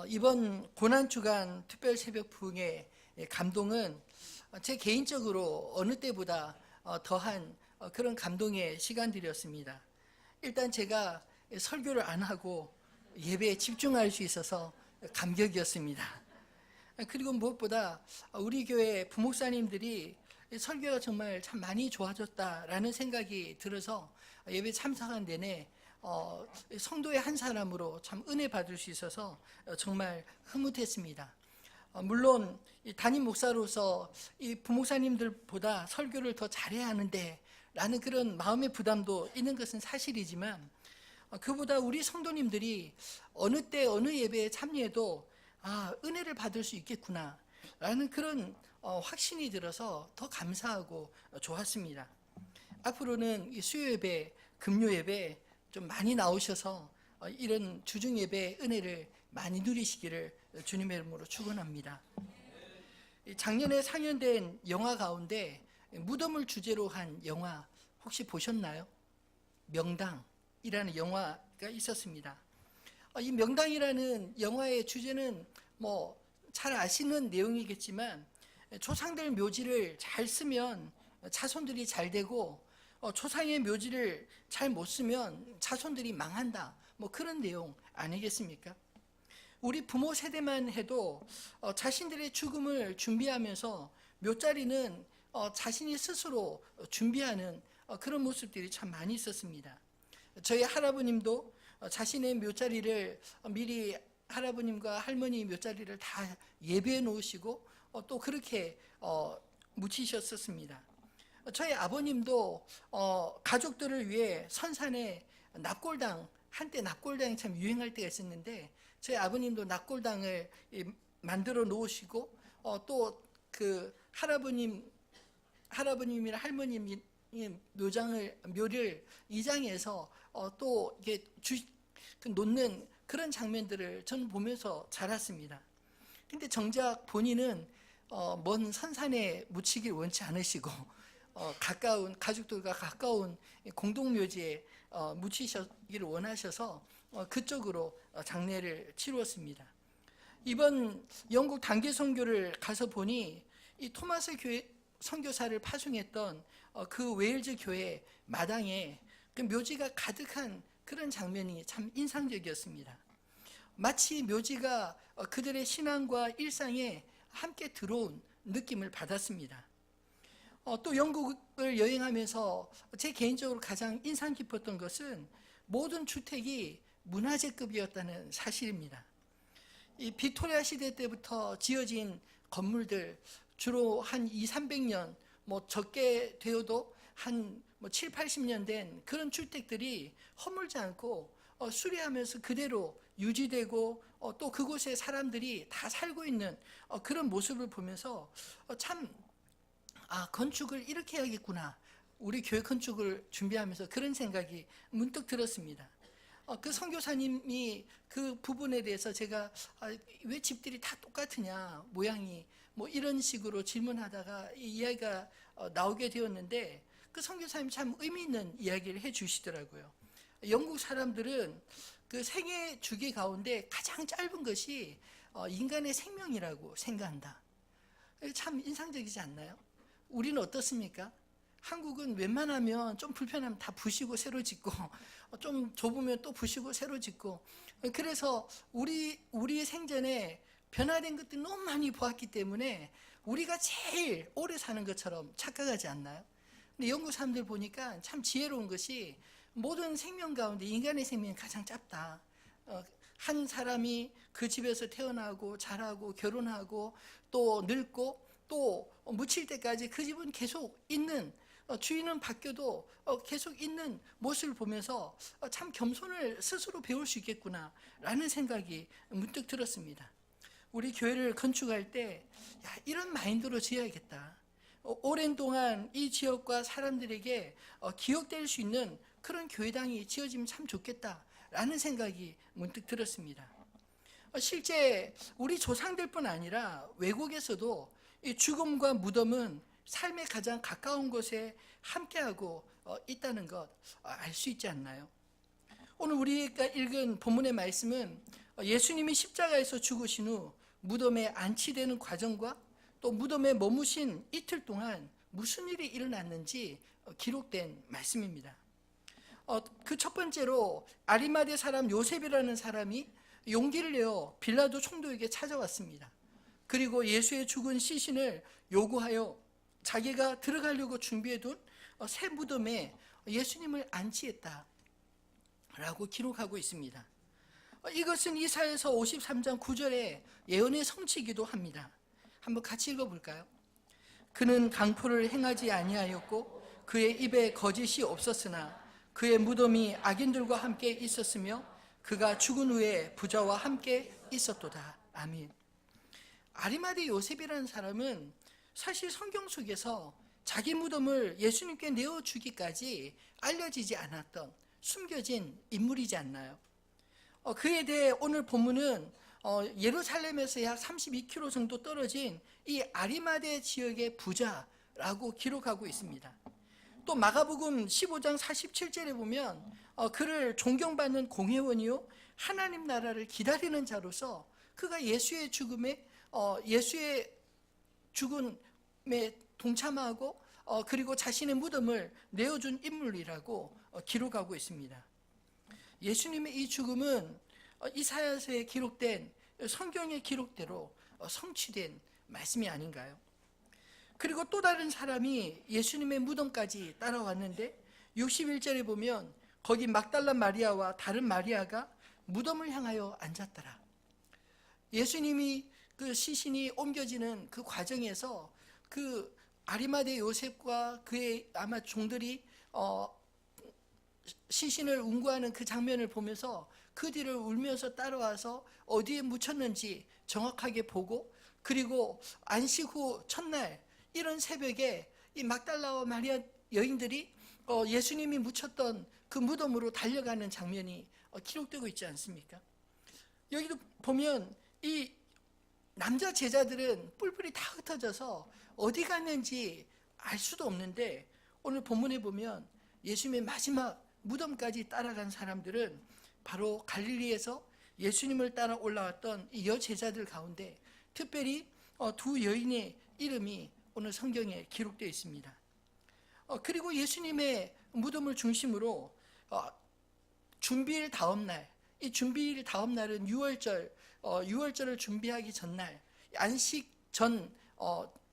이번 고난주간 특별 새벽 부흥의 감동은 제 개인적으로 어느 때보다 더한 그런 감동의 시간들이었습니다. 일단 제가 설교를 안 하고 예배에 집중할 수 있어서 감격이었습니다. 그리고 무엇보다 우리 교회 부목사님들이 설교가 정말 참 많이 좋아졌다라는 생각이 들어서 예배 참석한 내내 성도의 한 사람으로 참 은혜 받을 수 있어서 정말 흐뭇했습니다. 물론 담임 목사로서 이 부목사님들보다 설교를 더 잘해야 하는데 라는 그런 마음의 부담도 있는 것은 사실이지만, 그보다 우리 성도님들이 어느 때 어느 예배에 참여해도 은혜를 받을 수 있겠구나 라는 그런 확신이 들어서 더 감사하고 좋았습니다. 앞으로는 이 수요 예배, 금요 예배 좀 많이 나오셔서 이런 주중 예배의 은혜를 많이 누리시기를 주님의 이름으로 축원합니다. 작년에 상연된 영화 가운데 무덤을 주제로 한 영화 혹시 보셨나요? 명당이라는 영화가 있었습니다. 이 명당이라는 영화의 주제는 잘 아시는 내용이겠지만, 조상들 묘지를 잘 쓰면 자손들이 잘 되고 조상의 묘지를 잘 못 쓰면 자손들이 망한다, 그런 내용 아니겠습니까? 우리 부모 세대만 해도 자신들의 죽음을 준비하면서 묘자리는 자신이 스스로 준비하는 그런 모습들이 참 많이 있었습니다. 저희 할아버님도 자신의 묘자리를 미리 할아버님과 할머니 묘자리를 다 예배해 놓으시고 또 그렇게 묻히셨었습니다. 저희 아버님도 가족들을 위해 선산에 납골당, 한때 납골당이 참 유행할 때가 있었는데 저희 아버님도 납골당을 만들어 놓으시고 또 그 할아버님이나 할머님이 묘를 이장해서 또 이게 놓는 그런 장면들을 저는 보면서 자랐습니다. 근데 정작 본인은 먼 선산에 묻히길 원치 않으시고 가까운 가족들과 가까운 공동묘지에 묻히시기를 원하셔서 그쪽으로 장례를 치루었습니다. 이번 영국 단기 선교를 가서 보니 이 토마스 교회 선교사를 파송했던 그 웨일즈 교회 마당에 그 묘지가 가득한 그런 장면이 참 인상적이었습니다. 마치 묘지가 그들의 신앙과 일상에 함께 들어온 느낌을 받았습니다. 또 영국을 여행하면서 제 개인적으로 가장 인상 깊었던 것은 모든 주택이 문화재급이었다는 사실입니다. 이 빅토리아 시대 때부터 지어진 건물들, 주로 한 200~300년, 적게 되어도 한 7~80년 된 그런 주택들이 허물지 않고 수리하면서 그대로 유지되고 또 그곳에 사람들이 다 살고 있는 그런 모습을 보면서 참 건축을 이렇게 해야겠구나, 우리 교회 건축을 준비하면서 그런 생각이 문득 들었습니다. 그 선교사님이 그 부분에 대해서 제가 왜 집들이 다 똑같으냐, 모양이 이런 식으로 질문하다가 이 이야기가 나오게 되었는데, 그 선교사님 참 의미 있는 이야기를 해 주시더라고요. 영국 사람들은 그 생애 주기 가운데 가장 짧은 것이 인간의 생명이라고 생각한다. 참 인상적이지 않나요? 우리는 어떻습니까? 한국은 웬만하면 좀 불편하면 다 부시고 새로 짓고 좀 좁으면 또 부시고 새로 짓고, 그래서 우리 생전에 변화된 것들이 너무 많이 보았기 때문에 우리가 제일 오래 사는 것처럼 착각하지 않나요? 근데 영국 사람들 보니까 참 지혜로운 것이 모든 생명 가운데 인간의 생명이 가장 짧다. 한 사람이 그 집에서 태어나고 자라고 결혼하고 또 늙고 또 묻힐 때까지 그 집은 계속 있는, 주인은 바뀌어도 계속 있는 모습을 보면서 참 겸손을 스스로 배울 수 있겠구나 라는 생각이 문득 들었습니다. 우리 교회를 건축할 때 이런 마인드로 지어야겠다, 오랜 동안 이 지역과 사람들에게 기억될 수 있는 그런 교회당이 지어지면 참 좋겠다 라는 생각이 문득 들었습니다. 실제 우리 조상들뿐 아니라 외국에서도 이 죽음과 무덤은 삶의 가장 가까운 곳에 함께하고 있다는 것 알 수 있지 않나요? 오늘 우리가 읽은 본문의 말씀은 예수님이 십자가에서 죽으신 후 무덤에 안치되는 과정과 또 무덤에 머무신 이틀 동안 무슨 일이 일어났는지 기록된 말씀입니다. 그 첫 번째로 아리마대 사람 요셉이라는 사람이 용기를 내어 빌라도 총독에게 찾아왔습니다. 그리고 예수의 죽은 시신을 요구하여 자기가 들어가려고 준비해둔 새 무덤에 예수님을 안치했다라고 기록하고 있습니다. 이것은 이사야서 53장 9절의 예언의 성취이기도 합니다. 한번 같이 읽어볼까요? 그는 강포를 행하지 아니하였고 그의 입에 거짓이 없었으나 그의 무덤이 악인들과 함께 있었으며 그가 죽은 후에 부자와 함께 있었도다. 아멘. 아리마대 요셉이라는 사람은 사실 성경 속에서 자기 무덤을 예수님께 내어주기까지 알려지지 않았던 숨겨진 인물이지 않나요? 그에 대해 오늘 본문은 예루살렘에서 약 32km 정도 떨어진 이 아리마대 지역의 부자라고 기록하고 있습니다. 또 마가복음 15장 47절에 보면 그를 존경받는 공회원이요 하나님 나라를 기다리는 자로서 그가 예수의 죽음에 동참하고 그리고 자신의 무덤을 내어준 인물이라고 기록하고 있습니다. 예수님의 이 죽음은 이사야서에 기록된 성경의 기록대로 성취된 말씀이 아닌가요? 그리고 또 다른 사람이 예수님의 무덤까지 따라왔는데 61절에 보면 거기 막달라 마리아와 다른 마리아가 무덤을 향하여 앉았더라. 예수님이 그 시신이 옮겨지는 그 과정에서 그 아리마대 요셉과 그의 아마 종들이 시신을 운구하는 그 장면을 보면서 그 뒤를 울면서 따라와서 어디에 묻혔는지 정확하게 보고, 그리고 안식 후 첫날 이런 새벽에 이 막달라와 마리아 여인들이 예수님이 묻혔던 그 무덤으로 달려가는 장면이 기록되고 있지 않습니까? 여기도 보면 이 남자 제자들은 뿔뿔이 다 흩어져서 어디 갔는지 알 수도 없는데, 오늘 본문에 보면 예수님의 마지막 무덤까지 따라간 사람들은 바로 갈릴리에서 예수님을 따라 올라왔던 이 여제자들 가운데 특별히 두 여인의 이름이 오늘 성경에 기록되어 있습니다. 그리고 예수님의 무덤을 중심으로 준비일 다음 날, 이 준비일 다음 날은 유월절을 준비하기 전날, 안식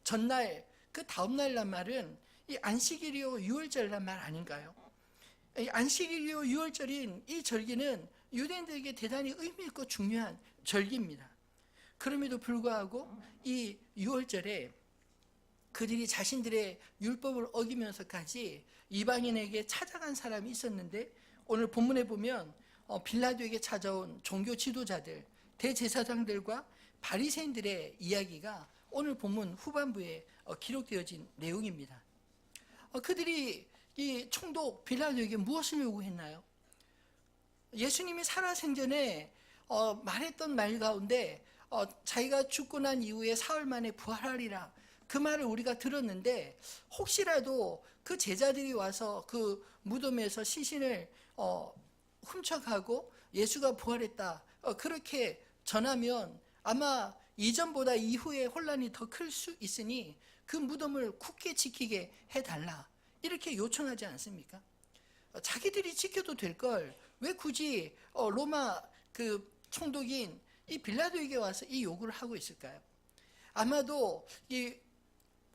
전날, 그 다음 날란 말은 이 안식일이요 유월절란 말 아닌가요? 이 안식일이요 유월절인 이 절기는 유대인들에게 대단히 의미 있고 중요한 절기입니다. 그럼에도 불구하고 이 유월절에 그들이 자신들의 율법을 어기면서까지 이방인에게 찾아간 사람이 있었는데, 오늘 본문에 보면 빌라도에게 찾아온 종교 지도자들, 대제사장들과 바리새인들의 이야기가 오늘 본문 후반부에 기록되어진 내용입니다. 그들이 이 총독 빌라도에게 무엇을 요구했나요? 예수님이 살아생전에 말했던 말 가운데 자기가 죽고 난 이후에 사흘 만에 부활하리라, 그 말을 우리가 들었는데 혹시라도 그 제자들이 와서 그 무덤에서 시신을 훔쳐가고 예수가 부활했다 그렇게 전하면 아마 이전보다 이후에 혼란이 더 클 수 있으니 그 무덤을 굳게 지키게 해달라, 이렇게 요청하지 않습니까? 자기들이 지켜도 될 걸 왜 굳이 로마 그 총독인 이 빌라도에게 와서 이 요구를 하고 있을까요? 아마도 이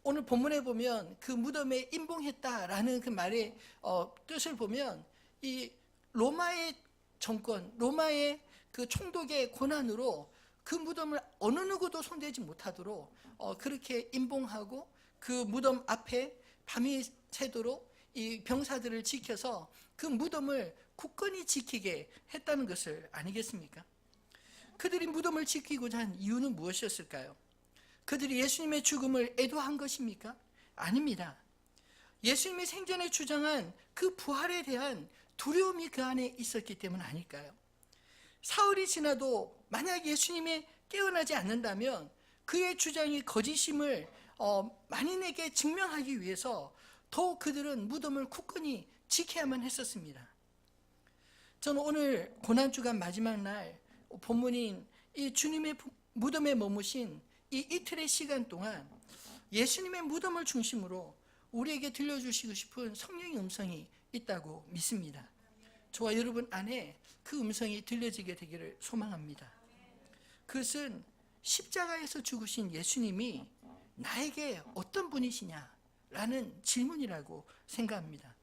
오늘 본문에 보면 그 무덤에 임봉했다라는 그 말의 뜻을 보면 이 로마의 정권, 로마의 그 총독의 권한으로 그 무덤을 어느 누구도 손대지 못하도록 그렇게 임봉하고 그 무덤 앞에 밤이 새도록 이 병사들을 지켜서 그 무덤을 굳건히 지키게 했다는 것을 아니겠습니까? 그들이 무덤을 지키고자 한 이유는 무엇이었을까요? 그들이 예수님의 죽음을 애도한 것입니까? 아닙니다. 예수님이 생전에 주장한 그 부활에 대한 두려움이 그 안에 있었기 때문 아닐까요? 사흘이 지나도 만약 예수님이 깨어나지 않는다면 그의 주장이 거짓임을 만인에게 증명하기 위해서 더욱 그들은 무덤을 굳건히 지켜야만 했었습니다. 저는 오늘 고난주간 마지막 날 본문인 이 주님의 무덤에 머무신 이 이틀의 시간 동안 예수님의 무덤을 중심으로 우리에게 들려주시고 싶은 성령의 음성이 있다고 믿습니다. 저와 여러분 안에 그 음성이 들려지게 되기를 소망합니다. 그것은 십자가에서 죽으신 예수님이 나에게 어떤 분이시냐라는 질문이라고 생각합니다.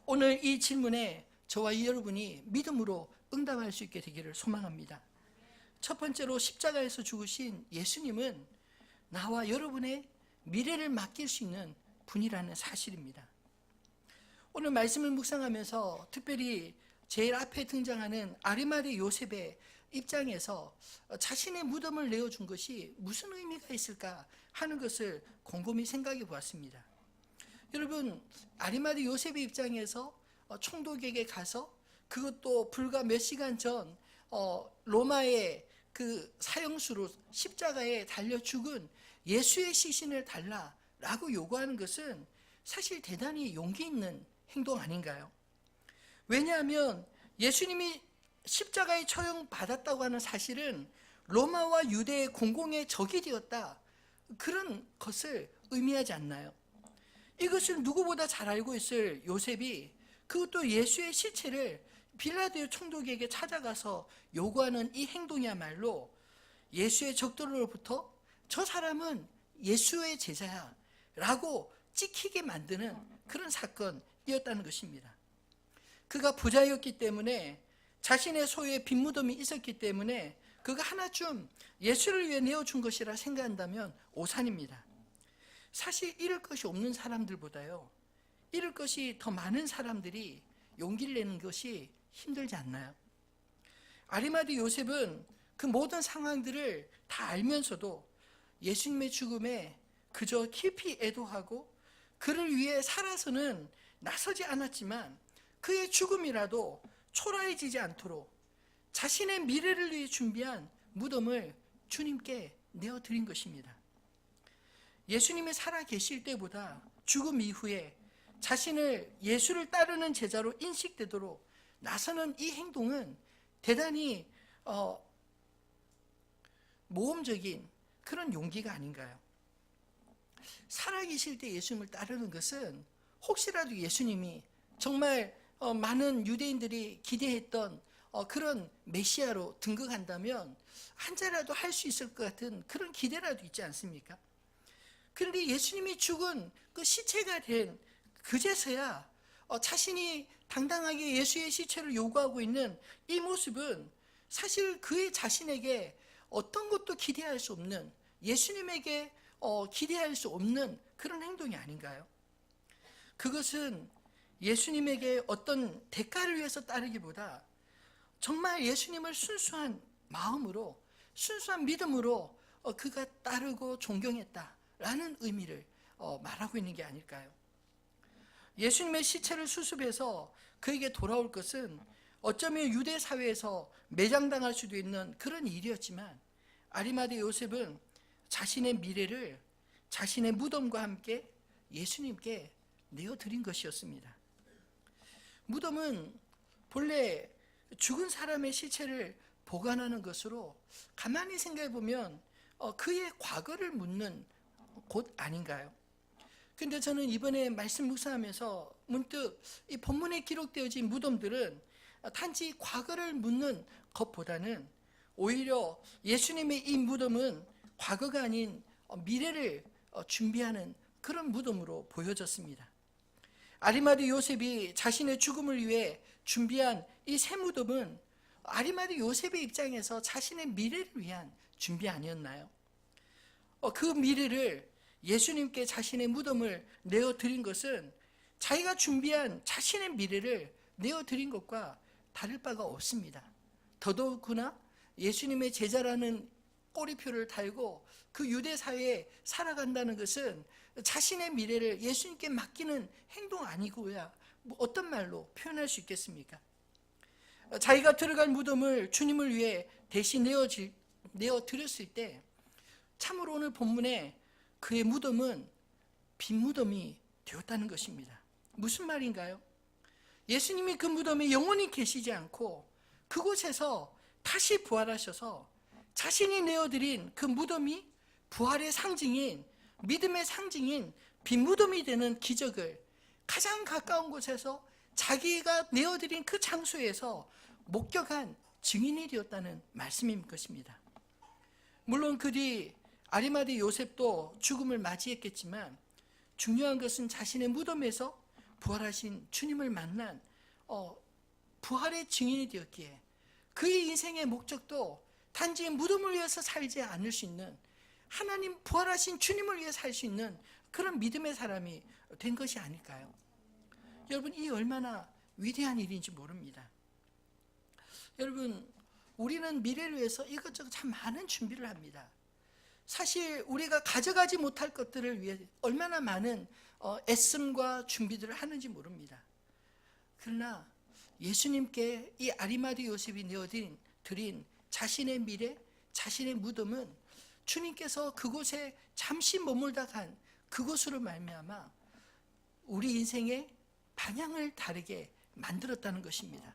오늘 이 질문에 저와 여러분이 믿음으로 응답할 수 있게 되기를 소망합니다. 첫 번째로 십자가에서 죽으신 예수님은 나와 여러분의 미래를 맡길 수 있는 분이라는 사실입니다. 오늘 말씀을 묵상하면서 특별히 제일 앞에 등장하는 아리마대 요셉의 입장에서 자신의 무덤을 내어준 것이 무슨 의미가 있을까 하는 것을 곰곰이 생각해 보았습니다. 여러분, 아리마대 요셉의 입장에서 총독에게 가서 그것도 불과 몇 시간 전 로마의 그 사형수로 십자가에 달려 죽은 예수의 시신을 달라라고 요구하는 것은 사실 대단히 용기 있는 행동 아닌가요? 왜냐하면 예수님이 십자가에 처형받았다고 하는 사실은 로마와 유대의 공공의 적이 되었다, 그런 것을 의미하지 않나요? 이것을 누구보다 잘 알고 있을 요셉이 그것도 예수의 시체를 빌라도 총독에게 찾아가서 요구하는 이 행동이야말로 예수의 적들로부터 저 사람은 예수의 제자야 라고 찍히게 만드는 그런 사건이었다는 것입니다. 그가 부자였기 때문에 자신의 소유에 빈무덤이 있었기 때문에 그가 하나쯤 예수를 위해 내어준 것이라 생각한다면 오산입니다. 사실 잃을 것이 없는 사람들보다요, 잃을 것이 더 많은 사람들이 용기를 내는 것이 힘들지 않나요? 아리마대 요셉은 그 모든 상황들을 다 알면서도 예수님의 죽음에 그저 깊이 애도하고 그를 위해 살아서는 나서지 않았지만 그의 죽음이라도 초라해지지 않도록 자신의 미래를 위해 준비한 무덤을 주님께 내어드린 것입니다. 예수님이 살아 계실 때보다 죽음 이후에 자신을 예수를 따르는 제자로 인식되도록 나서는 이 행동은 대단히 모험적인 그런 용기가 아닌가요? 살아계실 때 예수님을 따르는 것은 혹시라도 예수님이 정말 많은 유대인들이 기대했던 그런 메시아로 등극한다면 한자라도 할 수 있을 것 같은 그런 기대라도 있지 않습니까? 그런데 예수님이 죽은 그 시체가 된 그제서야 자신이 당당하게 예수의 시체를 요구하고 있는 이 모습은 사실 그의 자신에게 어떤 것도 기대할 수 없는, 예수님에게 기대할 수 없는 그런 행동이 아닌가요? 그것은 예수님에게 어떤 대가를 위해서 따르기보다 정말 예수님을 순수한 마음으로, 순수한 믿음으로 그가 따르고 존경했다라는 의미를 말하고 있는 게 아닐까요? 예수님의 시체를 수습해서 그에게 돌아올 것은 어쩌면 유대 사회에서 매장당할 수도 있는 그런 일이었지만 아리마대 요셉은 자신의 미래를 자신의 무덤과 함께 예수님께 내어드린 것이었습니다. 무덤은 본래 죽은 사람의 시체를 보관하는 것으로 가만히 생각해 보면 그의 과거를 묻는 곳 아닌가요? 근데 저는 이번에 말씀 묵상하면서 문득 이 본문에 기록되어진 무덤들은 단지 과거를 묻는 것보다는 오히려 예수님의 이 무덤은 과거가 아닌 미래를 준비하는 그런 무덤으로 보여졌습니다. 아리마대 요셉이 자신의 죽음을 위해 준비한 이 새 무덤은 아리마대 요셉의 입장에서 자신의 미래를 위한 준비 아니었나요? 그 미래를 예수님께 자신의 무덤을 내어드린 것은 자기가 준비한 자신의 미래를 내어드린 것과 다를 바가 없습니다. 더더욱구나 예수님의 제자라는 꼬리표를 달고 그 유대 사회에 살아간다는 것은 자신의 미래를 예수님께 맡기는 행동 아니고야 어떤 말로 표현할 수 있겠습니까? 자기가 들어갈 무덤을 주님을 위해 대신 내어드렸을 때 참으로 오늘 본문에 그의 무덤은 빈 무덤이 되었다는 것입니다. 무슨 말인가요? 예수님이 그 무덤에 영원히 계시지 않고 그곳에서 다시 부활하셔서 자신이 내어드린 그 무덤이 부활의 상징인, 믿음의 상징인 빈무덤이 되는 기적을 가장 가까운 곳에서 자기가 내어드린 그 장소에서 목격한 증인이 되었다는 말씀인 것입니다. 물론 그 뒤 아리마대 요셉도 죽음을 맞이했겠지만 중요한 것은 자신의 무덤에서 부활하신 주님을 만난 부활의 증인이 되었기에 그의 인생의 목적도 단지 무덤을 위해서 살지 않을 수 있는, 하나님 부활하신 주님을 위해 살 수 있는 그런 믿음의 사람이 된 것이 아닐까요? 여러분, 이 얼마나 위대한 일인지 모릅니다. 여러분, 우리는 미래를 위해서 이것저것 참 많은 준비를 합니다. 사실 우리가 가져가지 못할 것들을 위해 얼마나 많은 애씀과 준비들을 하는지 모릅니다. 그러나 예수님께 이 아리마대 요셉이 내어드린 자신의 미래, 자신의 무덤은 주님께서 그곳에 잠시 머물다 간 그곳으로 말미암아 우리 인생의 방향을 다르게 만들었다는 것입니다.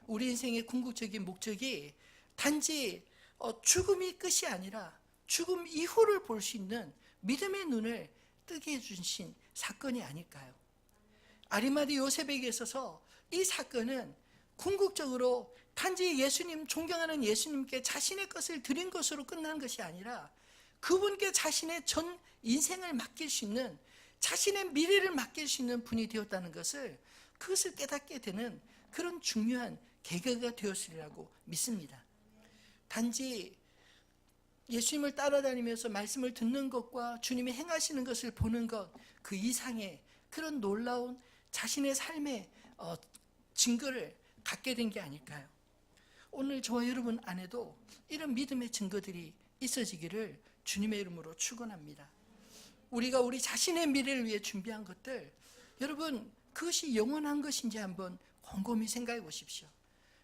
우리 인생의 궁극적인 목적이 단지 죽음이 끝이 아니라 죽음 이후를 볼 수 있는 믿음의 눈을 뜨게 해주신 사건이 아닐까요? 아리마대 요셉에게 있어서 이 사건은 궁극적으로 단지 예수님, 존경하는 예수님께 자신의 것을 드린 것으로 끝난 것이 아니라 그분께 자신의 전 인생을 맡길 수 있는, 자신의 미래를 맡길 수 있는 분이 되었다는 것을, 그것을 깨닫게 되는 그런 중요한 계기가 되었으리라고 믿습니다. 단지 예수님을 따라다니면서 말씀을 듣는 것과 주님이 행하시는 것을 보는 것, 그 이상의 그런 놀라운 자신의 삶의 증거를 갖게 된 게 아닐까요? 오늘 저와 여러분 안에도 이런 믿음의 증거들이 있어지기를 주님의 이름으로 축원합니다. 우리가 우리 자신의 미래를 위해 준비한 것들, 여러분 그것이 영원한 것인지 한번 곰곰이 생각해 보십시오.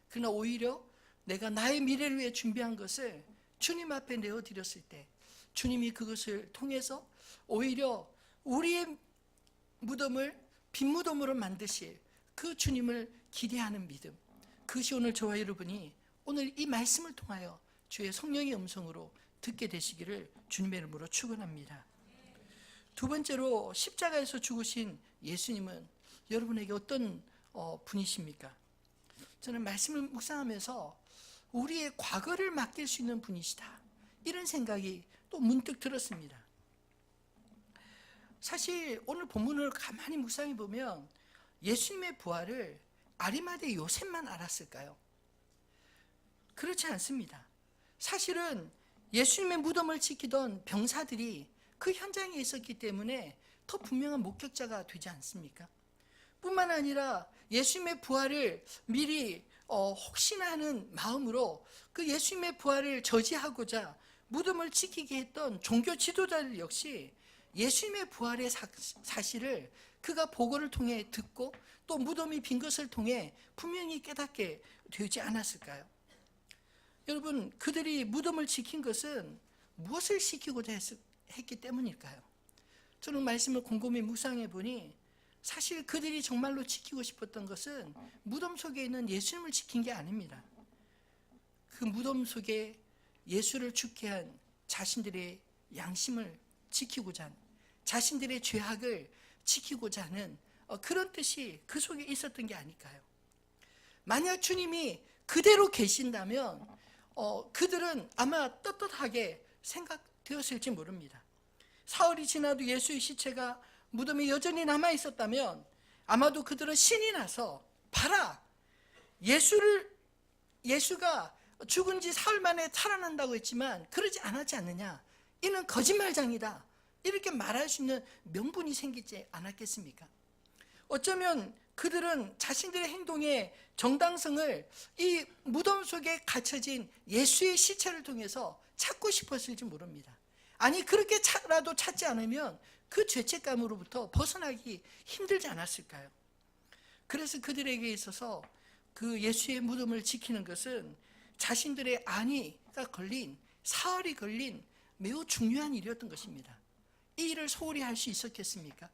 그러나 오히려 내가 나의 미래를 위해 준비한 것을 주님 앞에 내어드렸을 때 주님이 그것을 통해서 오히려 우리의 무덤을 빈무덤으로 만드실 그 주님을 기대하는 믿음, 그것이 오늘 저와 여러분이 오늘 이 말씀을 통하여 주의 성령의 음성으로 듣게 되시기를 주님의 이름으로 축원합니다. 두 번째로 십자가에서 죽으신 예수님은 여러분에게 어떤 분이십니까? 저는 말씀을 묵상하면서 우리의 과거를 맡길 수 있는 분이시다, 이런 생각이 또 문득 들었습니다. 사실 오늘 본문을 가만히 묵상해 보면 예수님의 부활을 아리마대 요셉만 알았을까요? 그렇지 않습니다. 사실은 예수님의 무덤을 지키던 병사들이 그 현장에 있었기 때문에 더 분명한 목격자가 되지 않습니까? 뿐만 아니라 예수님의 부활을 미리 혹시나 하는 마음으로 그 예수님의 부활을 저지하고자 무덤을 지키게 했던 종교 지도자들 역시 예수님의 부활의 사실을 그가 보고를 통해 듣고 또 무덤이 빈 것을 통해 분명히 깨닫게 되지 않았을까요? 여러분, 그들이 무덤을 지킨 것은 무엇을 지키고자 했기 때문일까요? 저는 말씀을 곰곰이 묵상해 보니 사실 그들이 정말로 지키고 싶었던 것은 무덤 속에 있는 예수님을 지킨 게 아닙니다. 그 무덤 속에 예수를 죽게 한 자신들의 양심을 지키고자 하는, 자신들의 죄악을 지키고자 하는 그런 뜻이 그 속에 있었던 게 아닐까요? 만약 주님이 그대로 계신다면 그들은 아마 떳떳하게 생각되었을지 모릅니다. 사흘이 지나도 예수의 시체가 무덤에 여전히 남아 있었다면 아마도 그들은 신이 나서 봐라, 예수가 죽은 지 사흘 만에 살아난다고 했지만 그러지 않았지 않느냐, 이는 거짓말장이다, 이렇게 말할 수 있는 명분이 생기지 않았겠습니까? 어쩌면 그들은 자신들의 행동의 정당성을 이 무덤 속에 갇혀진 예수의 시체를 통해서 찾고 싶었을지 모릅니다. 아니, 그렇게라도 찾지 않으면 그 죄책감으로부터 벗어나기 힘들지 않았을까요? 그래서 그들에게 있어서 그 예수의 무덤을 지키는 것은 자신들의 안위가 걸린, 사흘이 걸린 매우 중요한 일이었던 것입니다. 이 일을 소홀히 할 수 있었겠습니까?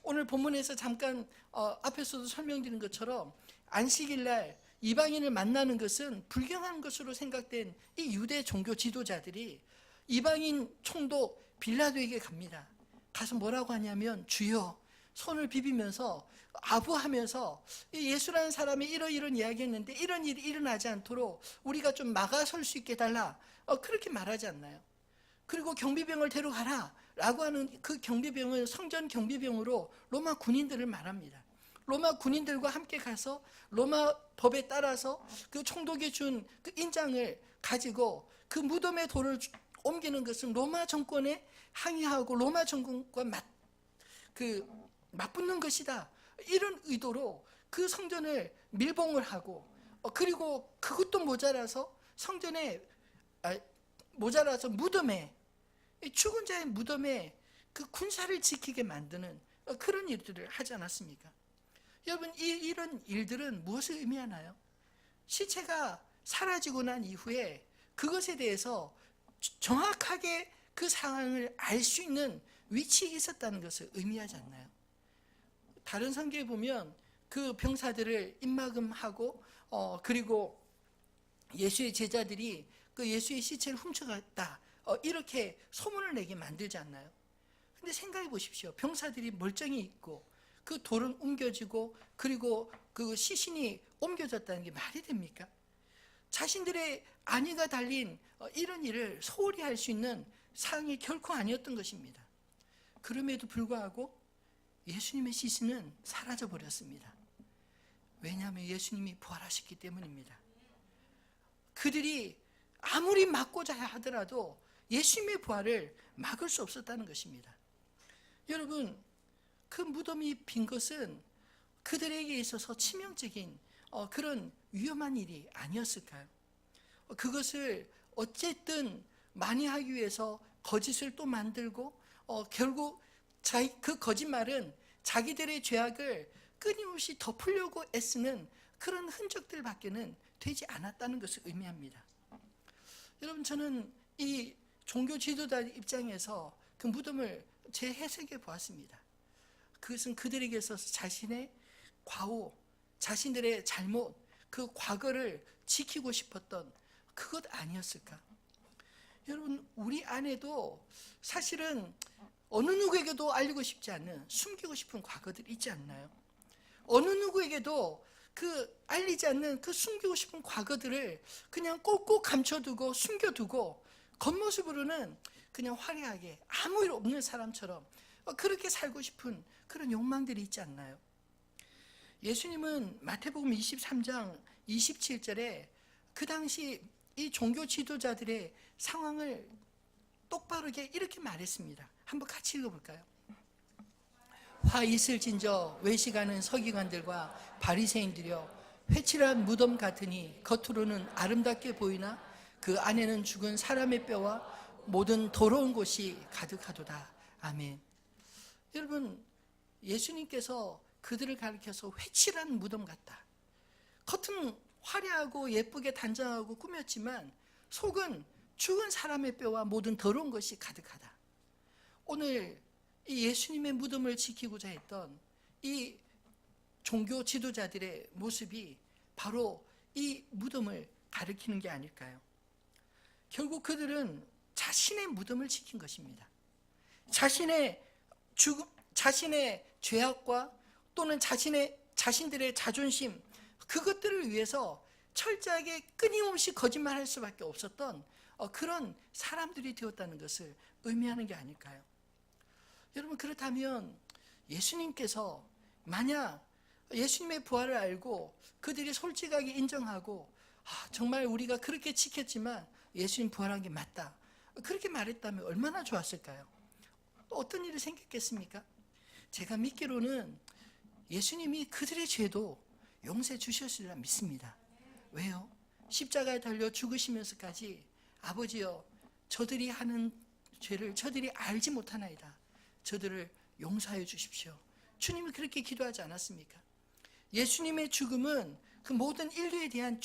오늘 본문에서 잠깐 앞에서도 설명드린 것처럼 안식일 날 이방인을 만나는 것은 불경한 것으로 생각된 이 유대 종교 지도자들이 이방인 총독 빌라도에게 갑니다. 가서 뭐라고 하냐면, 주여, 손을 비비면서 아부하면서 예수라는 사람이 이런 이야기했는데 이런 일이 일어나지 않도록 우리가 좀 막아설 수 있게 해달라, 그렇게 말하지 않나요? 그리고 경비병을 데려가라 라고 하는 그 경비병은 성전 경비병으로 로마 군인들을 말합니다. 로마 군인들과 함께 가서 로마 법에 따라서 그 총독이 준 그 인장을 가지고 그 무덤의 돌을 옮기는 것은 로마 정권에 항의하고 로마 정권과 맞붙는 것이다, 이런 의도로 그 성전을 밀봉을 하고, 그리고 그것도 모자라서 무덤에, 죽은 자의 무덤에 그 군사를 지키게 만드는 그런 일들을 하지 않았습니까? 여러분, 이런 일들은 무엇을 의미하나요? 시체가 사라지고 난 이후에 그것에 대해서 정확하게 그 상황을 알 수 있는 위치에 있었다는 것을 의미하지 않나요? 다른 성경에 보면 그 병사들을 입막음하고 그리고 예수의 제자들이 그 예수의 시체를 훔쳐갔다, 이렇게 소문을 내게 만들지 않나요? 근데 생각해 보십시오. 병사들이 멀쩡히 있고 그 돌은 옮겨지고 그리고 그 시신이 옮겨졌다는 게 말이 됩니까? 자신들의 안위가 달린 이런 일을 소홀히 할 수 있는 상황이 결코 아니었던 것입니다. 그럼에도 불구하고 예수님의 시신은 사라져 버렸습니다. 왜냐하면 예수님이 부활하셨기 때문입니다. 그들이 아무리 막고자 하더라도 예수님의 부활을 막을 수 없었다는 것입니다. 여러분, 그 무덤이 빈 것은 그들에게 있어서 치명적인 그런 위험한 일이 아니었을까요? 그것을 어쨌든 많이 하기 위해서 거짓을 또 만들고 결국 그 거짓말은 자기들의 죄악을 끊임없이 덮으려고 애쓰는 그런 흔적들밖에는 되지 않았다는 것을 의미합니다. 여러분, 저는 이 종교 지도자 입장에서 그 무덤을 재해석해 보았습니다. 그것은 그들에게 있어서 자신의 과오, 자신들의 잘못, 그 과거를 지키고 싶었던 그것 아니었을까? 여러분, 우리 안에도 사실은 어느 누구에게도 알리고 싶지 않은, 숨기고 싶은 과거들이 있지 않나요? 어느 누구에게도 그 알리지 않는 그 숨기고 싶은 과거들을 그냥 꼭꼭 감춰두고 숨겨두고 겉모습으로는 그냥 화려하게 아무 일 없는 사람처럼 그렇게 살고 싶은 그런 욕망들이 있지 않나요? 예수님은 마태복음 23장 27절에 그 당시 이 종교 지도자들의 상황을 똑바르게 이렇게 말했습니다. 한번 같이 읽어볼까요? 화 있을진저 외식하는 서기관들과 바리새인들이여, 회칠한 무덤 같으니 겉으로는 아름답게 보이나 그 안에는 죽은 사람의 뼈와 모든 더러운 곳이 가득하도다. 아멘. 여러분, 예수님께서 그들을 가리켜서 회칠한 무덤 같다, 겉은 화려하고 예쁘게 단장하고 꾸몄지만 속은 죽은 사람의 뼈와 모든 더러운 것이 가득하다. 오늘 이 예수님의 무덤을 지키고자 했던 이 종교 지도자들의 모습이 바로 이 무덤을 가리키는 게 아닐까요? 결국 그들은 자신의 무덤을 지킨 것입니다. 자신의 죄악과 또는 자신들의 자존심, 그것들을 위해서 철저하게 끊임없이 거짓말할 수밖에 없었던 그런 사람들이 되었다는 것을 의미하는 게 아닐까요? 여러분, 그렇다면 예수님께서 만약 예수님의 부활을 알고 그들이 솔직하게 인정하고 정말 우리가 그렇게 지켰지만 예수님 부활한 게 맞다, 그렇게 말했다면 얼마나 좋았을까요? 또 어떤 일이 생겼겠습니까? 제가 믿기로는 예수님이 그들의 죄도 용서해 주셨으리라 믿습니다. 왜요? 십자가에 달려 죽으시면서까지 아버지여, 저들이 하는 죄를 저들이 알지 못하나이다, 저들을 용서하여 주십시오. 주님이 그렇게 기도하지 않았습니까? 예수님의 죽음은 그 모든 인류에 대한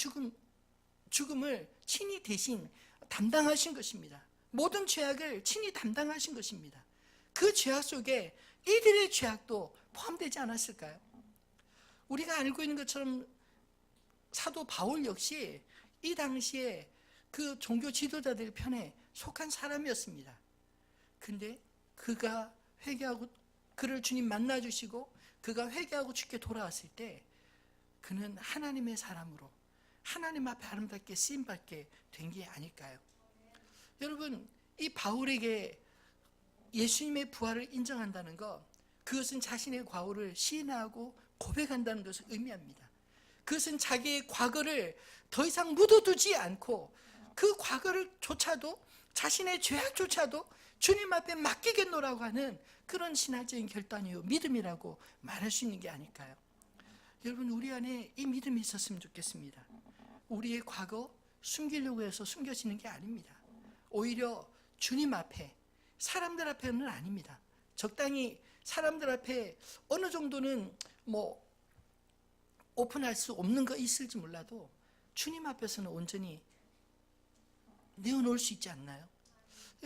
죽음을 친히 대신 담당하신 것입니다. 모든 죄악을 친히 담당하신 것입니다. 그 죄악 속에 이들의 죄악도 포함되지 않았을까요? 우리가 알고 있는 것처럼 사도 바울 역시 이 당시에 그 종교 지도자들 편에 속한 사람이었습니다. 근데 그가 회개하고 그를 주님 만나 주시고 그가 회개하고 주께 돌아왔을 때 그는 하나님의 사람으로 하나님 앞에 아름답게 쓰임받게 된 게 아닐까요? 여러분, 이 바울에게 예수님의 부활을 인정한다는 것, 그것은 자신의 과오를 시인하고 고백한다는 것을 의미합니다. 그것은 자기의 과거를 더 이상 묻어두지 않고 그 과거를 조차도 자신의 죄악조차도 주님 앞에 맡기겠노라고 하는 그런 신학적인 결단이요 믿음이라고 말할 수 있는 게 아닐까요? 여러분, 우리 안에 이 믿음이 있었으면 좋겠습니다. 우리의 과거 숨기려고 해서 숨겨지는 게 아닙니다. 오히려 주님 앞에, 사람들 앞에는 아닙니다. 적당히 사람들 앞에 어느 정도는 오픈할 수 없는 거 있을지 몰라도 주님 앞에서는 온전히 내어놓을 수 있지 않나요?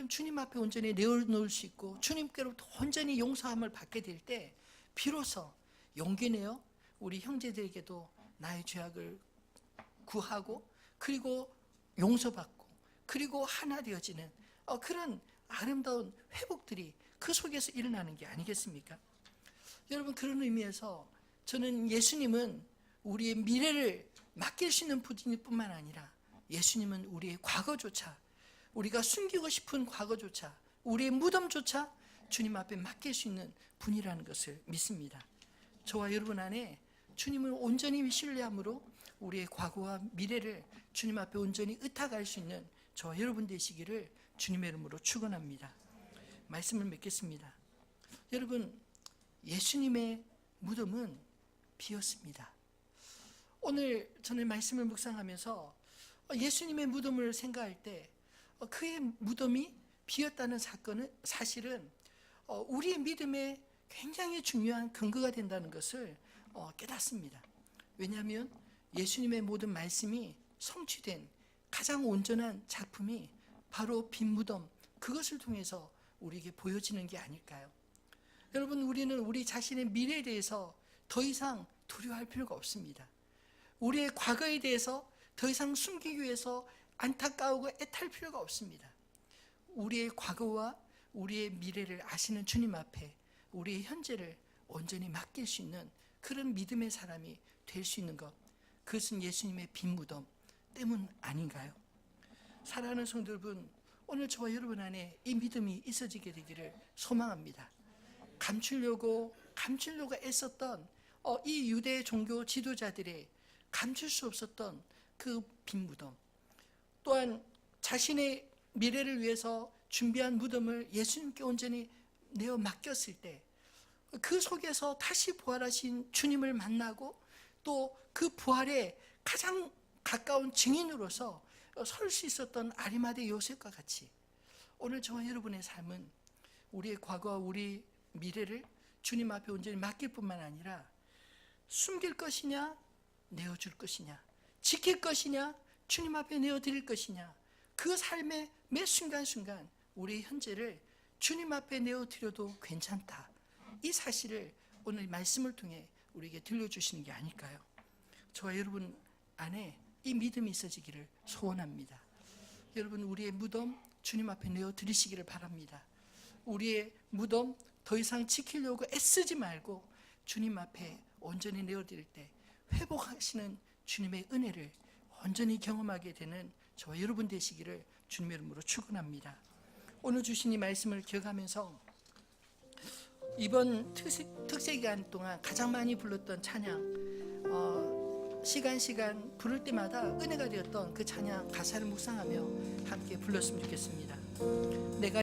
주님 앞에 온전히 내어놓을 수 있고 주님께로부터 온전히 용서함을 받게 될 때 비로소 용기 내어 우리 형제들에게도 나의 죄악을 구하고 그리고 용서받고 그리고 하나 되어지는 그런 아름다운 회복들이 그 속에서 일어나는 게 아니겠습니까? 여러분, 그런 의미에서 저는 예수님은 우리의 미래를 맡길 수 있는 분뿐만 아니라 예수님은 우리의 과거조차, 우리가 숨기고 싶은 과거조차, 우리의 무덤조차 주님 앞에 맡길 수 있는 분이라는 것을 믿습니다. 저와 여러분 안에 주님을 온전히 신뢰함으로 우리의 과거와 미래를 주님 앞에 온전히 의탁할 수 있는 저와 여러분 되시기를 주님의 이름으로 축원합니다. 말씀을 맺겠습니다. 여러분, 예수님의 무덤은 비었습니다. 오늘 저는 말씀을 묵상하면서 예수님의 무덤을 생각할 때 그의 무덤이 비었다는 사실은 우리의 믿음에 굉장히 중요한 근거가 된다는 것을 깨닫습니다. 왜냐하면 예수님의 모든 말씀이 성취된 가장 온전한 작품이 바로 빈 무덤, 그것을 통해서 우리에게 보여지는 게 아닐까요? 여러분, 우리는 우리 자신의 미래에 대해서 더 이상 두려워할 필요가 없습니다. 우리의 과거에 대해서 더 이상 숨기기 위해서 안타까우고 애탈 필요가 없습니다. 우리의 과거와 우리의 미래를 아시는 주님 앞에 우리의 현재를 온전히 맡길 수 있는 그런 믿음의 사람이 될 수 있는 것, 그것은 예수님의 빈 무덤 때문 아닌가요? 사랑하는 성도 여러분, 오늘 저와 여러분 안에 이 믿음이 있어지게 되기를 소망합니다. 감추려고 애썼던 이 유대 종교 지도자들의 감출 수 없었던 그 빈 무덤, 또한 자신의 미래를 위해서 준비한 무덤을 예수님께 온전히 내어 맡겼을 때 그 속에서 다시 부활하신 주님을 만나고 또 그 부활에 가장 가까운 증인으로서 설 수 있었던 아리마대 요셉과 같이 오늘 저와 여러분의 삶은 우리의 과거와 우리 미래를 주님 앞에 온전히 맡길 뿐만 아니라 숨길 것이냐 내어줄 것이냐, 지킬 것이냐 주님 앞에 내어드릴 것이냐, 그 삶의 매 순간순간 우리의 현재를 주님 앞에 내어드려도 괜찮다, 이 사실을 오늘 말씀을 통해 우리에게 들려주시는 게 아닐까요? 저와 여러분 안에 이 믿음이 있어지기를 소원합니다. 여러분, 우리의 무덤 주님 앞에 내어드리시기를 바랍니다. 우리의 무덤 더 이상 지키려고 애쓰지 말고 주님 앞에 온전히 내어드릴 때 회복하시는 주님의 은혜를 온전히 경험하게 되는 저와 여러분 되시기를 주님의 이름으로 축원합니다. 오늘 주신 이 말씀을 기억하면서 이번 특세 기간 동안 가장 많이 불렀던 찬양, 시간 부를 때마다 은혜가 되었던 그 찬양 가사를 묵상하며 함께 불렀으면 좋겠습니다. 내가